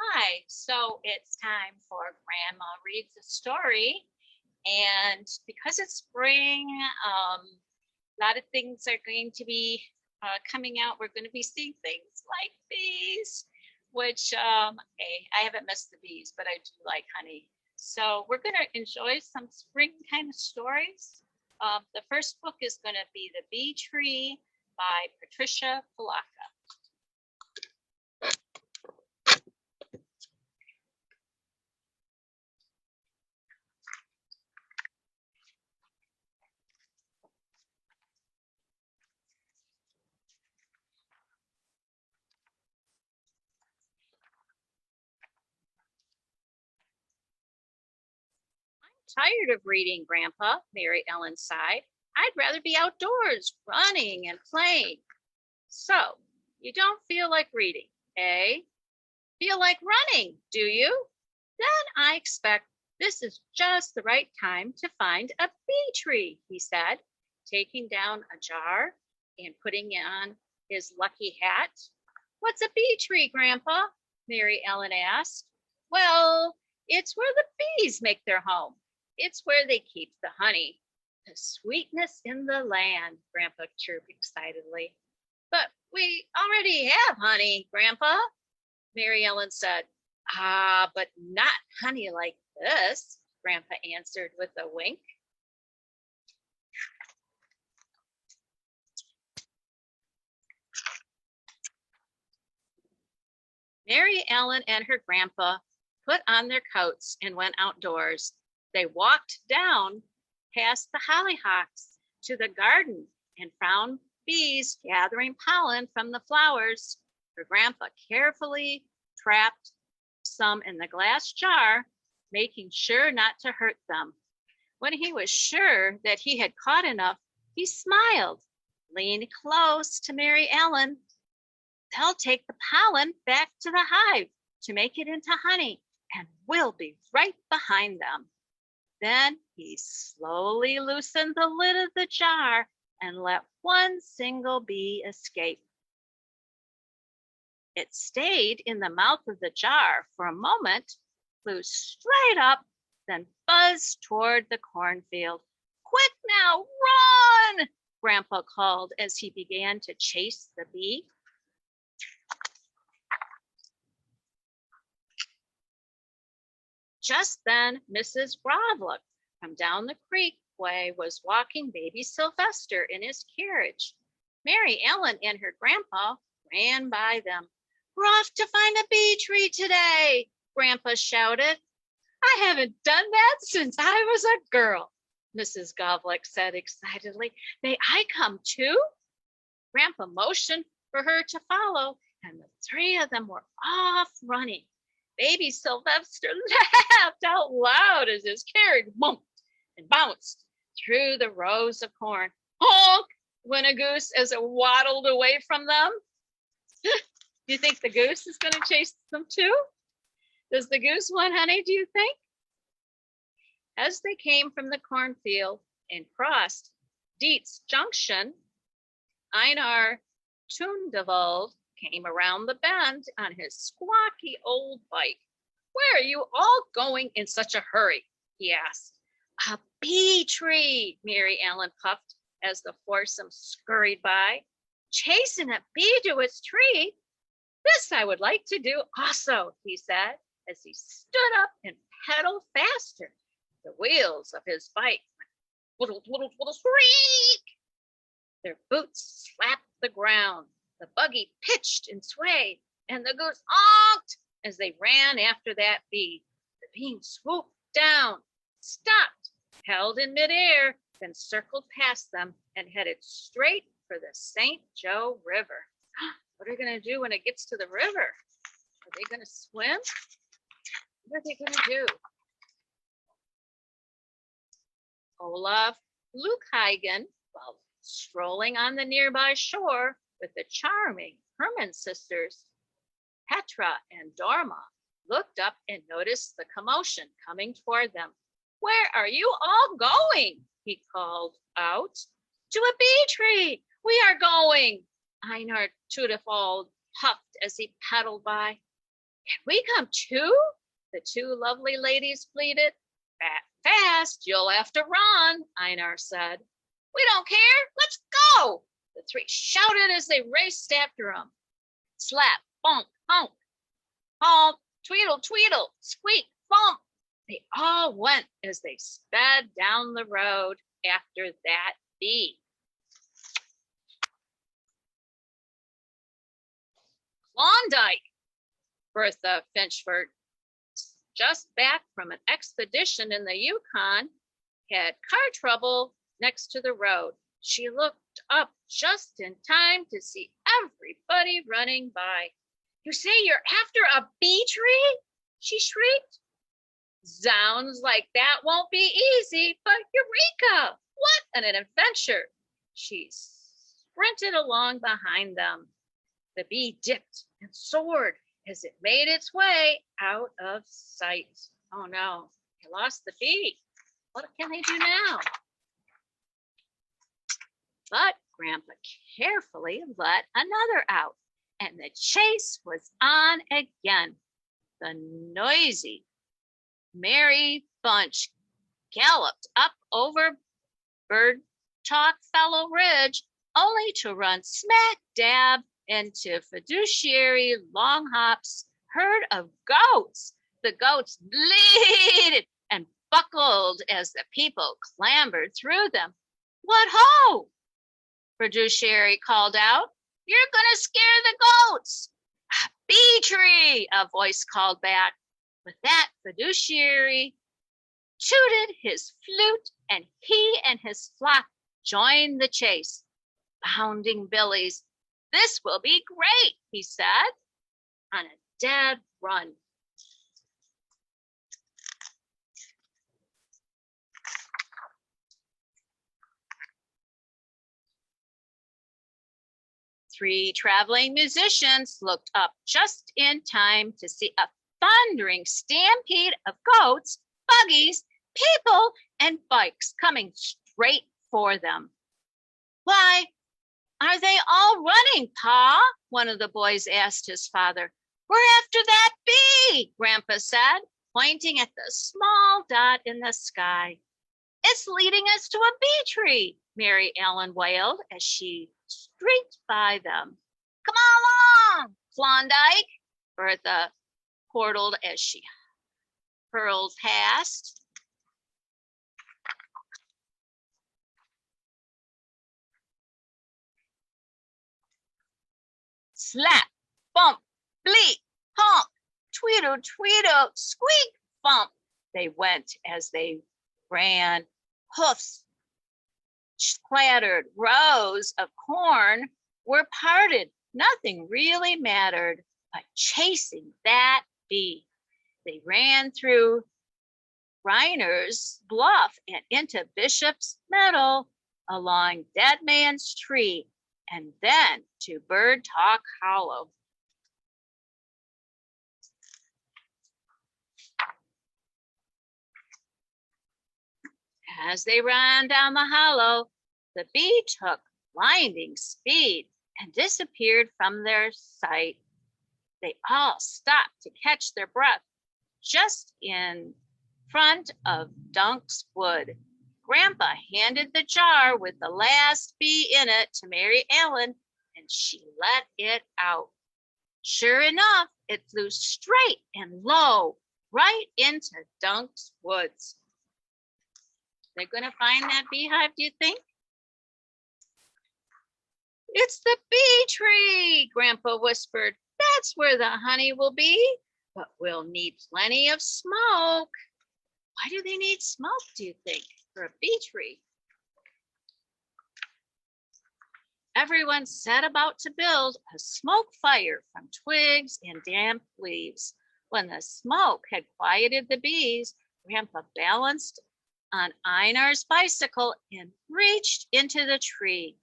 Hi, so it's time for Grandma Reads a Story. And because it's spring, a lot of things are going to be coming out. We're going to be seeing things like bees, which I haven't missed the bees, but I do like honey. So we're going to enjoy some spring kind of stories. The first book is going to be The Bee Tree by Patricia Polacco. Tired of reading, Grandpa, Mary Ellen sighed. I'd rather be outdoors, running and playing. So, you don't feel like reading, eh? Feel like running, do you? Then I expect this is just the right time to find a bee tree, he said, taking down a jar and putting on his lucky hat. What's a bee tree, Grandpa? Mary Ellen asked. Well, it's where the bees make their home. It's where they keep the honey. The sweetness in the land, Grandpa chirped excitedly. But we already have honey, Grandpa, Mary Ellen said. Ah, but not honey like this, Grandpa answered with a wink. Mary Ellen and her grandpa put on their coats and went outdoors. They walked down past the hollyhocks to the garden and found bees gathering pollen from the flowers. Her grandpa carefully trapped some in the glass jar, making sure not to hurt them. When he was sure that he had caught enough, he smiled, leaned close to Mary Ellen. They'll take the pollen back to the hive to make it into honey, and we'll be right behind them. Then he slowly loosened the lid of the jar and let one single bee escape. It stayed in the mouth of the jar for a moment, flew straight up, then buzzed toward the cornfield. Quick now, run! Grandpa called as he began to chase the bee. Just then, Mrs. Grovlick from down the creek way was walking baby Sylvester in his carriage. Mary Ellen and her grandpa ran by them. We're off to find a bee tree today, Grandpa shouted. I haven't done that since I was a girl, Mrs. Grovlick said excitedly. May I come too? Grandpa motioned for her to follow, and the three of them were off running. Baby Sylvester laughed out loud as his carriage bumped and bounced through the rows of corn. Honk, went a goose as it waddled away from them. Do you think the goose is going to chase them too? Does the goose want honey, do you think? As they came from the cornfield and crossed Dietz Junction, Einar Tundevald came around the bend on his squawky old bike. Where are you all going in such a hurry? He asked. A bee tree, Mary Ellen puffed as the foursome scurried by. Chasing a bee to its tree? This I would like to do also, he said, as he stood up and pedaled faster. The wheels of his bike went twiddle, twiddle, twiddle, shriek. Their boots slapped the ground. The buggy pitched and swayed, and the goose honked as they ran after that bee. The bee swooped down, stopped, held in midair, then circled past them and headed straight for the St. Joe River. What are they going to do when it gets to the river? Are they going to swim? What are they going to do? Olaf Lukheigen, while strolling on the nearby shore with the charming Herman sisters, Petra and Dorma, looked up and noticed the commotion coming toward them. Where are you all going? He called out. To a bee tree. We are going. Einar Tudefald puffed as he paddled by. Can we come too? The two lovely ladies pleaded. Fast, you'll have to run, Einar said. We don't care, let's go, the three shouted as they raced after him. Slap, bump, honk, honk, tweedle, tweedle, squeak, bump. They all went as they sped down the road after that bee. Klondike, Bertha Finchford, just back from an expedition in the Yukon, had car trouble next to the road. She looked up just in time to see everybody running by. You say you're after a bee tree? She shrieked. Sounds like that won't be easy, but Eureka! What an adventure! She sprinted along behind them. The bee dipped and soared as it made its way out of sight. Oh no, they lost the bee. What can they do now? But Grandpa carefully let another out, and the chase was on again. The noisy, merry bunch galloped up over Bird Talk Fellow Ridge, only to run smack dab into Fiduciary Longhop's herd of goats. The goats bleated and buckled as the people clambered through them. What ho! Fiduciary called out. You're gonna scare the goats. Bee tree, a voice called back. With that, Fiduciary tooted his flute, and he and his flock joined the chase. Bounding billies, this will be great, he said, on a dead run. Three traveling musicians looked up just in time to see a thundering stampede of goats, buggies, people, and bikes coming straight for them. Why, are they all running, Pa? One of the boys asked his father. We're after that bee, Grandpa said, pointing at the small dot in the sky. It's leading us to a bee tree, Mary Ellen wailed as she streaked by them. Come along, Klondike, Bertha chortled as she hurled past. Slap, bump, bleat, honk, tweedle, tweedle, squeak, bump. They went as they ran. Hoofs clattered. Rows of corn were parted. Nothing really mattered but chasing that bee. They ran through Reiner's Bluff and into Bishop's Meadow, along Dead Man's Tree, and then to Bird Talk Hollow. As they ran down the hollow, the bee took blinding speed and disappeared from their sight. They all stopped to catch their breath just in front of Dunk's wood. Grandpa handed the jar with the last bee in it to Mary Ellen, and she let it out. Sure enough, it flew straight and low right into Dunk's woods. They're going to find that beehive, do you think? It's the bee tree, Grandpa whispered. That's where the honey will be, but we'll need plenty of smoke. Why do they need smoke, do you think, for a bee tree? Everyone set about to build a smoke fire from twigs and damp leaves. When the smoke had quieted the bees, Grandpa balanced on Einar's bicycle and reached into the tree.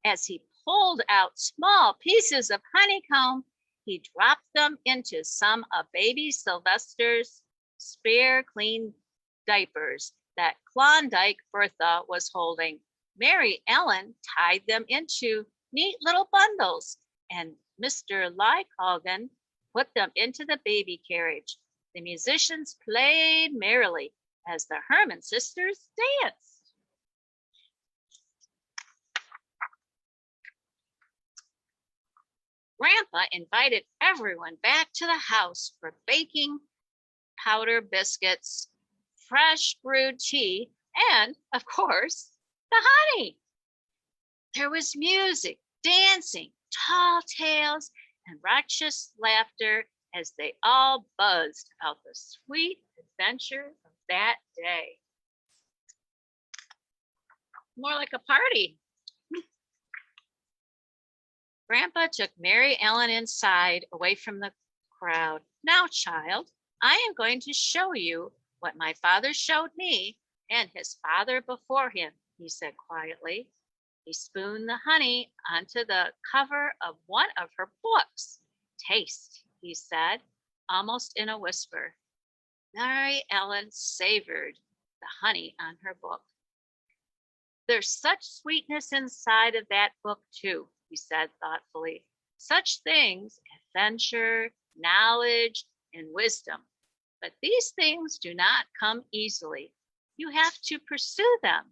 As he pulled out small pieces of honeycomb, he dropped them into some of baby Sylvester's spare clean diapers that Klondike Bertha was holding. Mary Ellen tied them into neat little bundles, and Mr. Lycolgan put them into the baby carriage. The musicians played merrily as the Herman sisters danced. Grandpa invited everyone back to the house for baking powder biscuits, fresh brewed tea, and, of course, the honey. There was music, dancing, tall tales, and raucous laughter as they all buzzed about the sweet adventure of that day. More like a party. Grandpa took Mary Ellen inside, away from the crowd. Now, child, I am going to show you what my father showed me and his father before him, he said quietly. He spooned the honey onto the cover of one of her books. Taste, he said, almost in a whisper. Mary Ellen savored the honey on her book. There's such sweetness inside of that book, too, he said thoughtfully. Such things, adventure, knowledge, and wisdom. But these things do not come easily. You have to pursue them.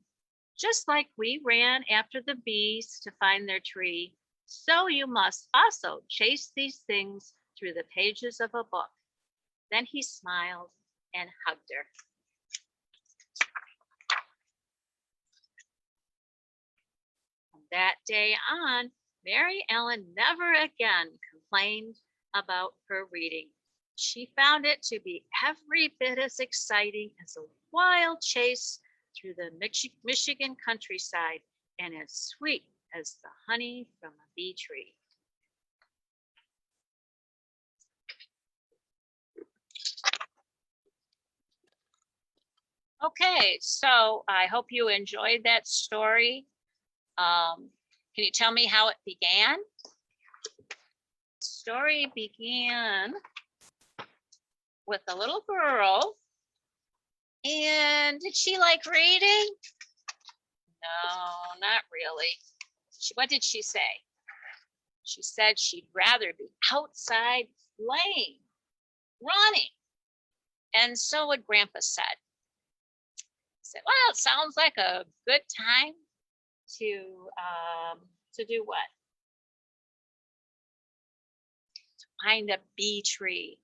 Just like we ran after the bees to find their tree, so you must also chase these things through the pages of a book. Then he smiled and hugged her. From that day on, Mary Ellen never again complained about her reading. She found it to be every bit as exciting as a wild chase through the Michigan countryside and as sweet as the honey from a bee tree. Okay, so I hope you enjoyed that story. Can you tell me how it began? The story began with a little girl. And did she like reading? No, not really. What did she say? She said she'd rather be outside playing, running. And so what Grandpa said. He said, well, it sounds like a good time to do what? To find a bee tree.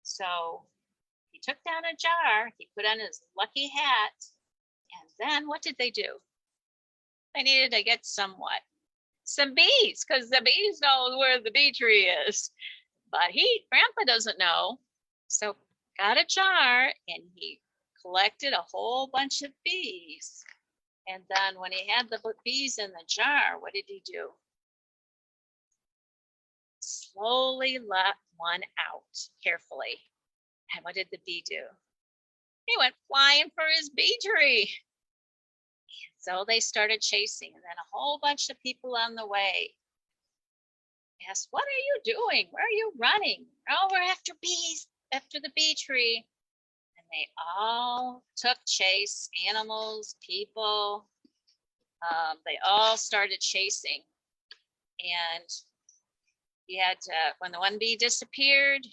So he took down a jar, he put on his lucky hat, and then what did they do? They needed to get some what? Some bees, because the bees know where the bee tree is. But Grandpa doesn't know. So got a jar and he collected a whole bunch of bees. And then when he had the bees in the jar, what did he do? Slowly let one out carefully. And what did the bee do? He went flying for his bee tree. So they started chasing, and then a whole bunch of people on the way asked, what are you doing? Where are you running? Oh, we're after bees, after the bee tree. And they all took chase, animals, people. They all started chasing. And he had to, when the one bee disappeared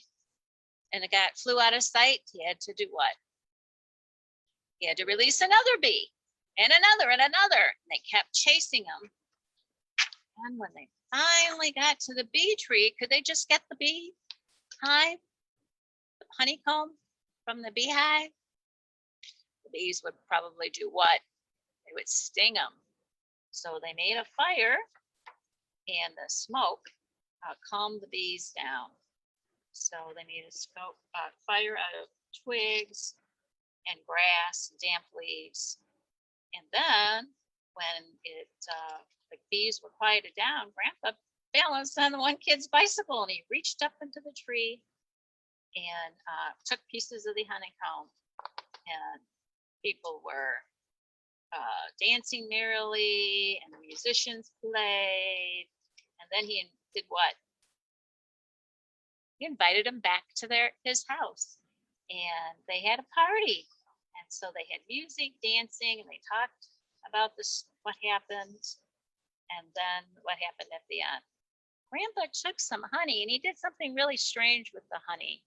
and it flew out of sight, he had to do what? He had to release another bee. And another and another. And they kept chasing them. And when they finally got to the bee tree, could they just get the bee hive, the honeycomb from the beehive? The bees would probably do what? They would sting them. So they made a fire, and the smoke calmed the bees down. So they made a fire out of twigs and grass and damp leaves. And then when the bees were quieted down, Grandpa balanced on the one kid's bicycle and he reached up into the tree and took pieces of the honeycomb. And people were dancing merrily and the musicians played. And then he did what? He invited them back to his house and they had a party. And so they had music, dancing, and they talked about what happened, and then what happened at the end. Grandpa took some honey and he did something really strange with the honey.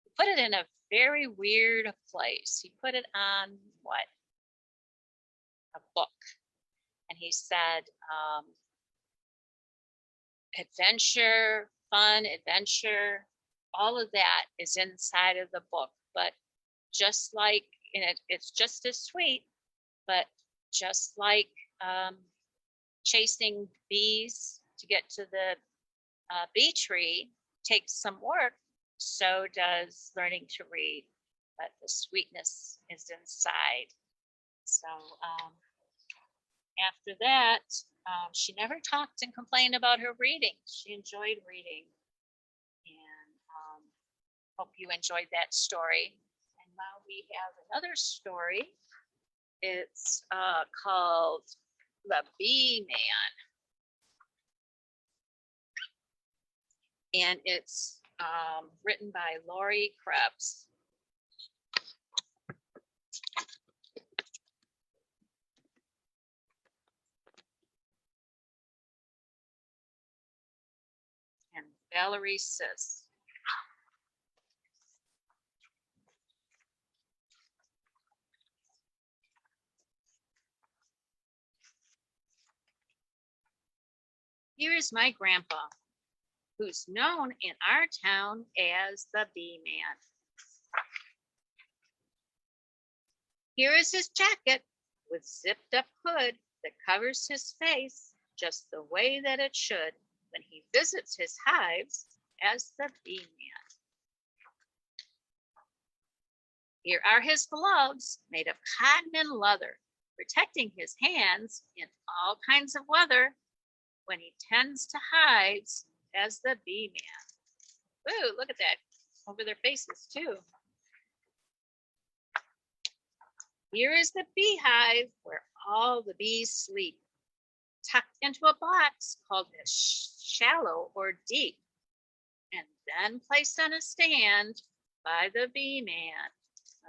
He put it in a very weird place. He put it on what? A book. And he said, adventure, fun, adventure, all of that is inside of the book. But just like, it's just as sweet, but just like chasing bees to get to the bee tree takes some work, so does learning to read, but the sweetness is inside. So after that, she never talked and complained about her reading. She enjoyed reading. And hope you enjoyed that story. And now we have another story. It's called The Beeman. And it's written by Laurie Krebs. And Valerie Sis. Here is my grandpa, who's known in our town as the Beeman. Here is his jacket with zipped up hood that covers his face just the way that it should when he visits his hives as the Beeman. Here are his gloves made of cotton and leather, protecting his hands in all kinds of weather when he tends to hives as the Beeman. Ooh, look at that, over their faces too. Here is the beehive where all the bees sleep, tucked into a box called a shallow or deep, and then placed on a stand by the Beeman.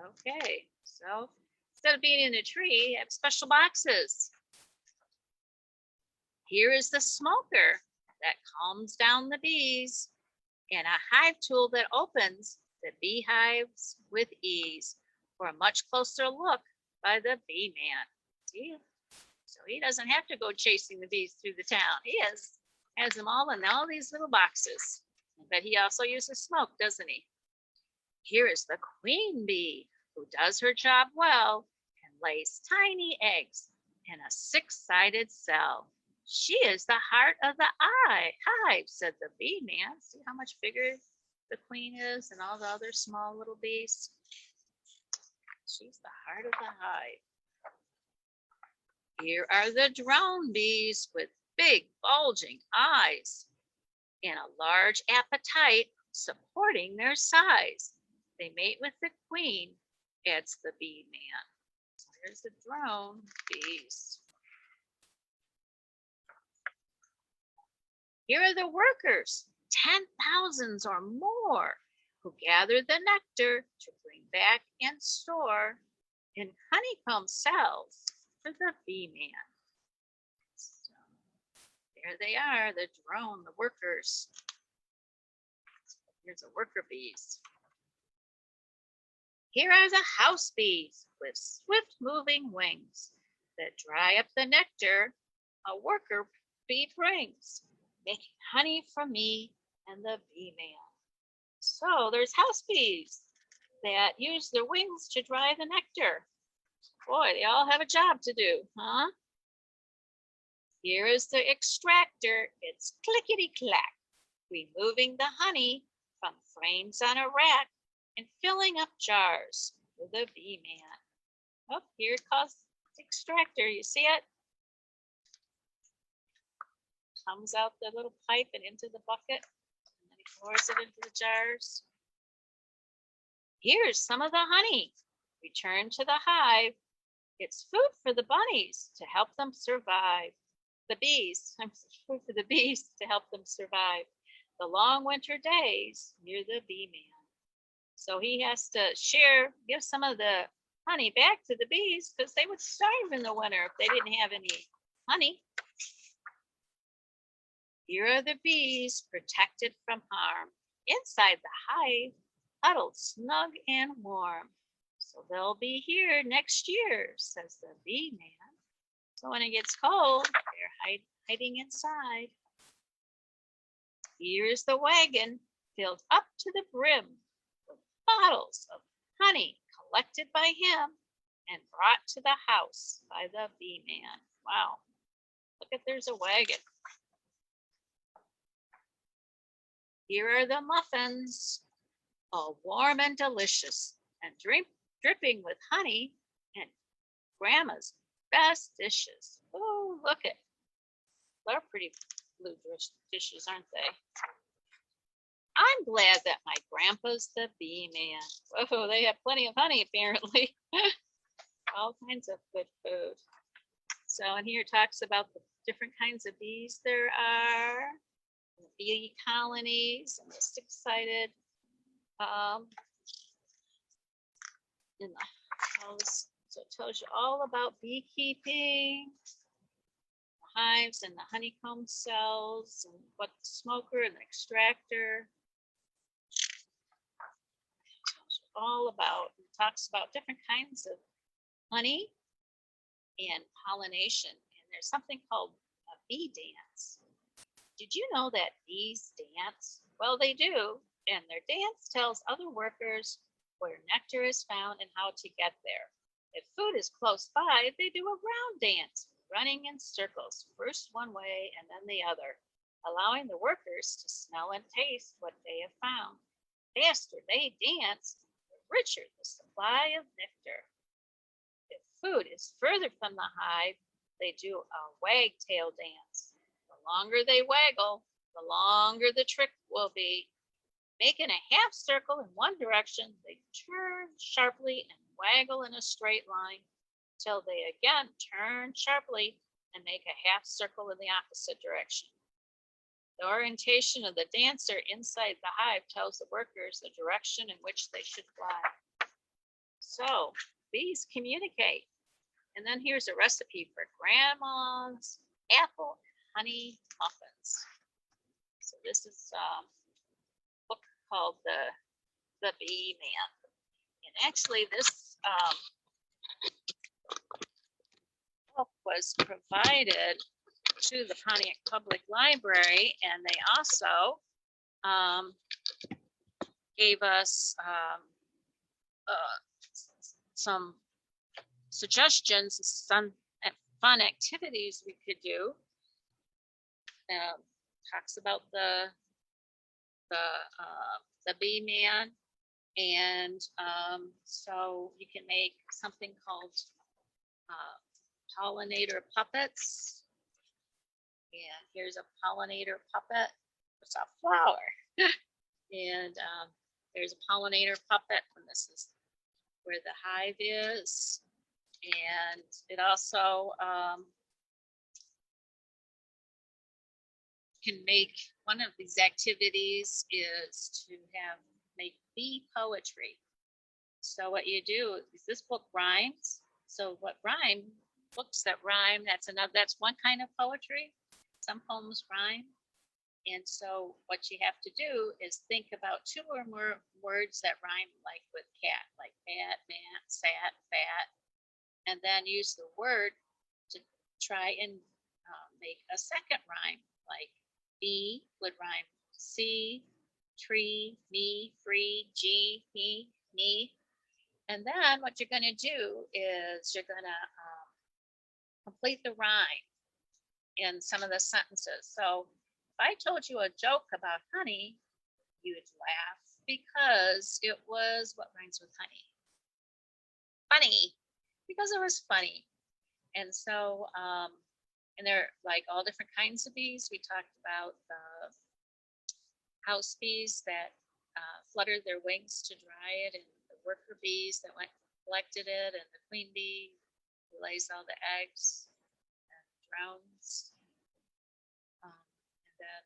Okay, so instead of being in a tree, have special boxes. Here is the smoker that calms down the bees, and a hive tool that opens the beehives with ease for a much closer look by the Beeman. See? So he doesn't have to go chasing the bees through the town. He has them all in all these little boxes. But he also uses smoke, doesn't he? Here is the queen bee, who does her job well and lays tiny eggs in a six-sided cell. She is the heart of the hive, said the Beeman. See how much bigger the queen is and all the other small little bees? She's the heart of the hive. Here are the drone bees with big bulging eyes and a large appetite supporting their size. They mate with the queen, adds the Beeman. So here's the drone bees. Here are the workers, 10,000s or more, who gather the nectar to bring back and store in honeycomb cells for the Beeman. So there they are, the drone, the workers. Here's the worker bees. Here are the house bees with swift moving wings that dry up the nectar a worker bee brings, making honey for me and the Beeman. So there's house bees that use their wings to dry the nectar. Boy, they all have a job to do, huh? Here is the extractor. It's clickety-clack, removing the honey from frames on a rack and filling up jars with a Beeman. Oh, here it comes the extractor. You see it? Comes out the little pipe and into the bucket, and then he pours it into the jars. Here's some of the honey. Return to the hive. It's food for the bunnies to help them survive. The bees, food for the bees to help them survive the long winter days near the Beeman. So he has to give some of the honey back to the bees because they would starve in the winter if they didn't have any honey. Here are the bees protected from harm. Inside the hive, huddled snug and warm. So they'll be here next year, says the bee man. So when it gets cold, they're hiding inside. Here's the wagon filled up to the brim with bottles of honey collected by him and brought to the house by the bee man. Wow, look at there's a wagon. Here are the muffins, all warm and delicious, and dripping with honey and Grandma's best dishes. Oh, look at, they're pretty blue dishes, aren't they? I'm glad that my grandpa's the bee man. Whoa, they have plenty of honey apparently. All kinds of good food. So, and here it talks about the different kinds of bees there are, the bee colonies, and the six-sided in the house. So it tells you all about beekeeping, the hives and the honeycomb cells, and what the smoker and the extractor. It tells you all about, it talks about different kinds of honey and pollination. And there's something called a bee dance. Did you know that bees dance? Well, they do. And their dance tells other workers where nectar is found and how to get there. If food is close by, they do a round dance, running in circles, first one way and then the other, allowing the workers to smell and taste what they have found. The faster they dance, the richer the supply of nectar. If food is further from the hive, they do a wagtail dance. The longer they waggle, the longer the trick will be. Making a half circle in one direction, they turn sharply and waggle in a straight line till they again turn sharply and make a half circle in the opposite direction. The orientation of the dancer inside the hive tells the workers the direction in which they should fly. So bees communicate. And then here's a recipe for Grandma's apple and honey muffins. So this is book called the Bee Man, and actually this book was provided to the Pontiac Public Library, and they also gave us some suggestions, some fun activities we could do. Talks about the Bee Man, and so you can make something called pollinator puppets. And here's a pollinator puppet. It's a flower. And there's a pollinator puppet, and this is where the hive is. And it also can make, one of these activities is to make bee poetry. So what you do is, this book rhymes. So what rhyme, books that rhyme, that's one kind of poetry. Some poems rhyme. And so what you have to do is think about two or more words that rhyme, like with cat, like cat, man, sat, fat, and then use the word to try and make a second rhyme, like bee would rhyme C, tree, me, free, G, he, me. And then what you're going to do is you're going to complete the rhyme in some of the sentences. So if I told you a joke about honey, you'd laugh because it was, what rhymes with honey? Funny, because it was funny. And so, and there are like all different kinds of bees. We talked about the house bees that fluttered their wings to dry it, and the worker bees that went and collected it, and the queen bee who lays all the eggs and drowns. And then,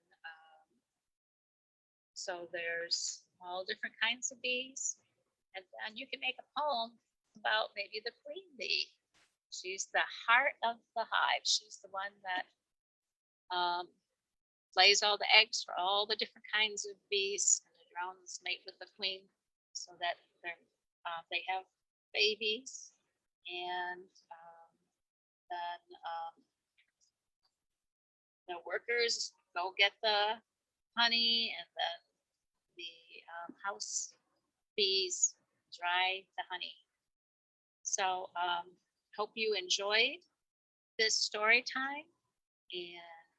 so there's all different kinds of bees. And then you can make a poem about maybe the queen bee. She's the heart of the hive. She's the one that lays all the eggs for all the different kinds of bees, and the drones mate with the queen so that they have babies, and then the workers go get the honey, and then the house bees dry the honey. So hope you enjoyed this story time, and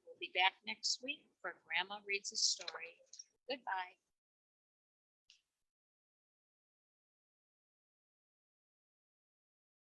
we'll be back next week for Grandma Reads a Story. Goodbye.